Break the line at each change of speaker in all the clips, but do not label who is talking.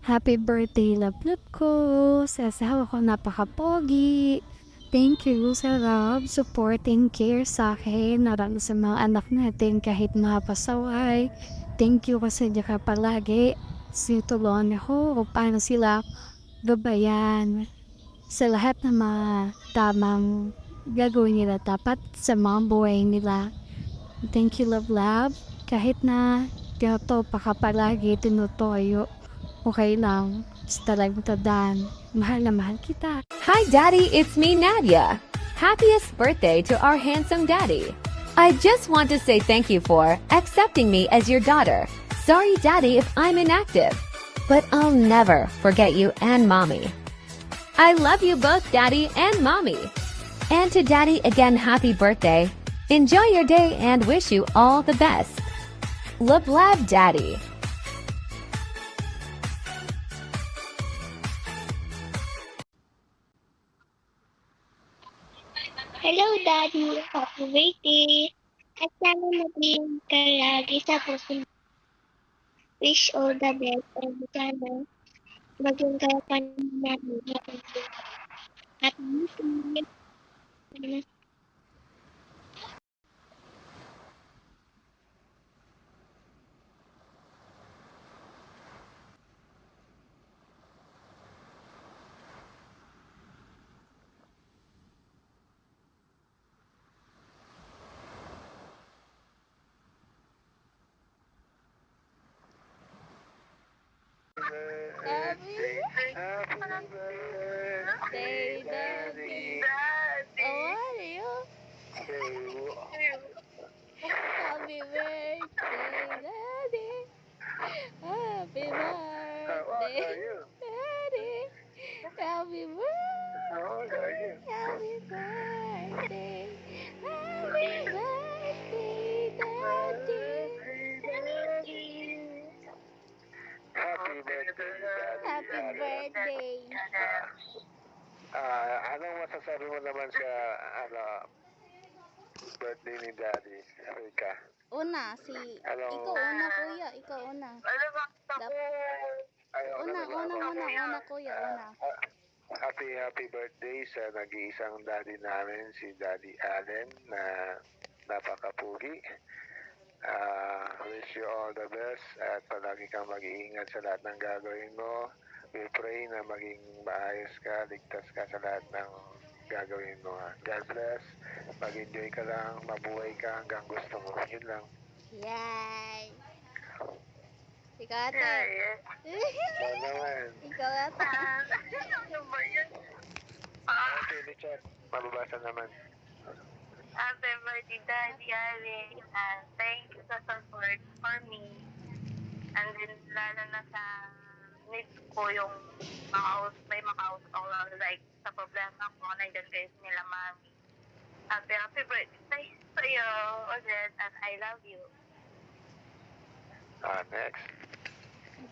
Happy birthday, love ko. Sa asawa ko napaka-pogi. Thank you sa love, support, and care sa akin. Narang sa mga anak natin kahit mapasaway. Thank you kasi diyan ka palagi. Sinutulungan ako kung paano sila gabayan sa lahat ng mga tamang gagawin nila dapat sa mga buhay nila. Thank you, love. Kahit na ganito pa ka palagi tinutoyo, okay lang. Basta lang tandaan, mahal na mahal kita.
Hi, Daddy, it's me, Nadia. Happiest birthday to our handsome daddy. I just want to say thank you for accepting me as your daughter. Sorry, Daddy, if I'm inactive, but I'll never forget you and Mommy. I love you both, Daddy and Mommy. And to Daddy, again, happy birthday. Enjoy your day and wish you all the best. Love, Daddy.
Hello, Daddy. Happy birthday. At sana maging ka lagi sa puso. Wish all the best and sana maging karapan namin. Happy birthday.
Day, Daddy. How are you? Happy birthday, Daddy. Happy birthday, Daddy. Happy birthday. Happy birthday. Happy birthday,
Happy birthday, Daddy
Happy
Allen.
birthday.
Anong masasabi mo naman sa birthday ni Daddy? Rika.
Una,
Hello.
ikaw una, kuya. Ikaw una. Una, kuya, una.
Happy birthday sa nag-iisang daddy namin, si Daddy Allen, na napakapugi. Wish you all the best at palagi kang mag-iingat sa lahat ng gagawin mo. We pray na maging maayos ka, ligtas ka sa lahat ng gagawin mo. God bless. Mag-enjoy ka lang, mabuhay ka hanggang gusto mo. Yun lang.
Yay! Ikaw ate.
Ikaw naman.
Ikaw ate.
Okay, Richard. Mababasa naman.
Happy birthday, Daddy Allen. And thank you sa support for me. And then, lalo na sa needs ko yung may makausap ako like sa problema ko, nandyan kayo nila mami. Happy birthday sa'yo, Odette, and I love you.
Next.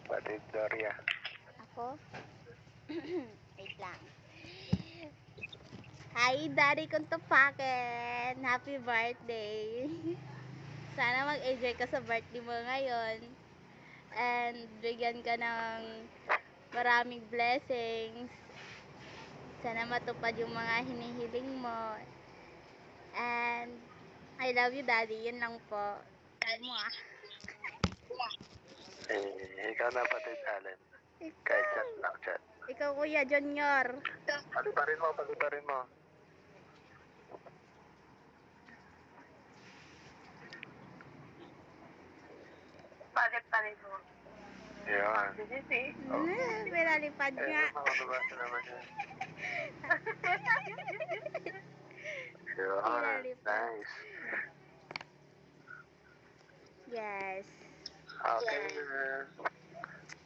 Batid Doria.
Ako? Wait lang. Hi, Daddy Kuntupaken! Happy birthday! Sana mag-enjoy ka sa birthday mo ngayon. And bigyan ka ng maraming blessings. Sana matupad yung mga hinihiling mo. And I love you, Daddy. Yun lang po. Mwah.
Ikaw na, Batid Allen. Kahit chat lang, chat.
Ikaw, Kuya Junior.
Paliparin mo.
Palit mo.
Yan.
Pinalipad nga.
Mababasa naman yan. Yun.
Pinalipad.
Nice.
Yes.
Okay.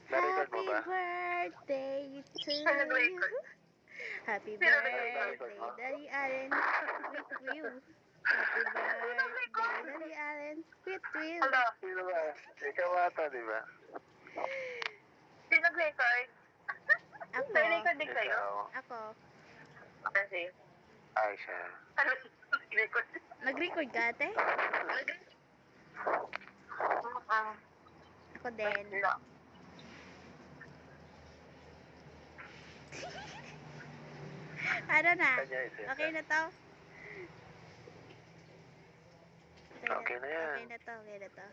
Na-record mo
Happy
ba?
birthday to you.
Nag-record.
Happy
Sino
birthday,
nag-record mo?
Daddy Allen. With you. Happy birthday, Daddy Allen. With you.
Hello.
Sino ba? Ikaw ata, di ba?
Sino nag-record?
Ako.
Nag-record din kayo?
Ikaw.
Ako.
Kasi,
Ay, siya.
ano nag-record?
Nag-record ka, ate? Ako din.
Wala.
Ano na?
Kanya isenta.
Okay na to?
Okay na yan.
Okay na to, okay na to.